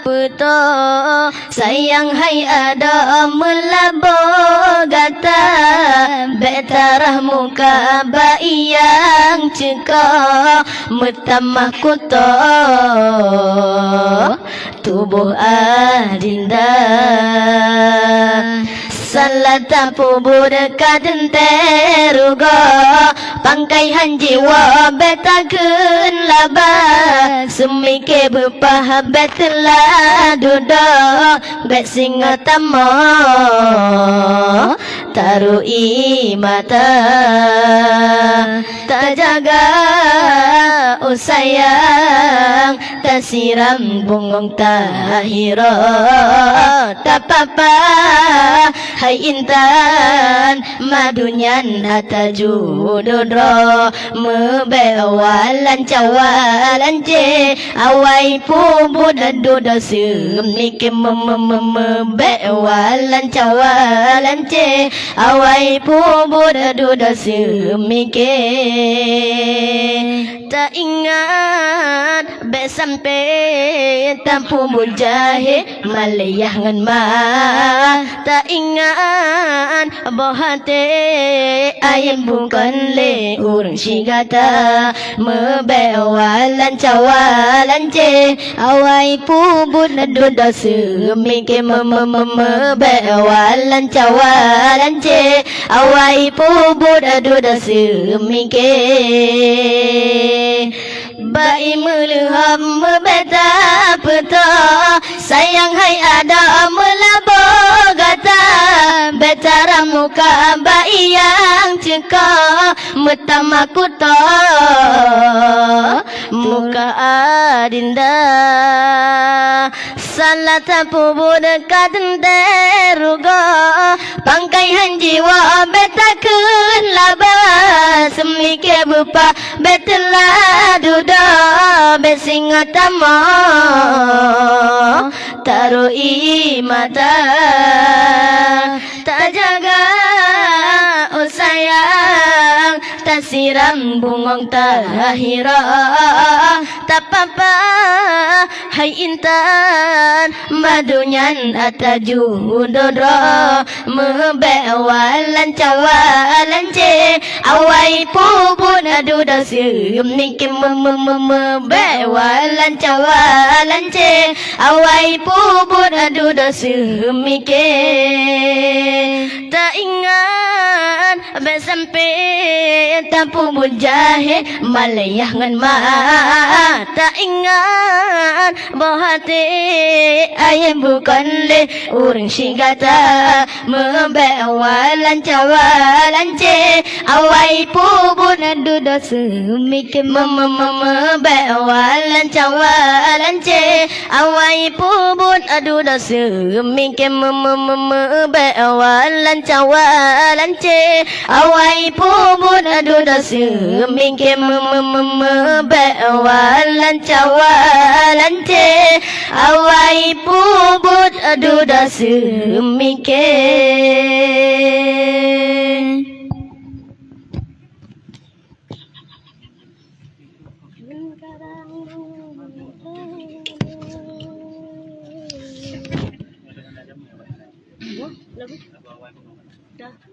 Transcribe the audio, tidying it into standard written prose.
Puto sayang hai ada melabo gata betarah muka bayi yang ceka metamah kuto tubuh adinda salata pubur kadenterugo pangkai hanjiwa betakeun laba semike bepah betela dudo bet singa tamo taru mata tak jaga sayang tak siram bungong tahiro tak papa hai intan madunyan atajudodro mebewalan cawalan je awai pubud adudo semike mebewalan cawalan je awai pubud adudo semike tak ingat be sampai tampu mujahe malayah ngan ma tak ingat bohate ayam bukan le urang sigata mebewalan cawalan je awai pubun adudo semike mebewalan cawalan je awai pubun adudo semike Bai meleham membeta peta sayang hai ada melabo gata betara muka bai yang ceka metama kuto muka adinda salata pubud kadenterugo pangkai hanjiwa betakeun laba semike bupa betela duda besinga tamo taru mata tak jaga sayang tak siram bungong tahira tak papa hai intan madunyan atajudodro mebewalan cawalan je awai pubun adudo semike mebewalan cawalan je awai pubun adudo semike tak ingat sampai tampu mujahe malayah ngan ma tak ingat bohate ayam bukan le urang sigata mebewalan cawalan je awai pubun adudo semike mebewalan cawalan je awai pubun adudo semike mebewalan cawalan je awai pubun adudo semike mebewalan cawalan je awai pubun adudo semike lagu dah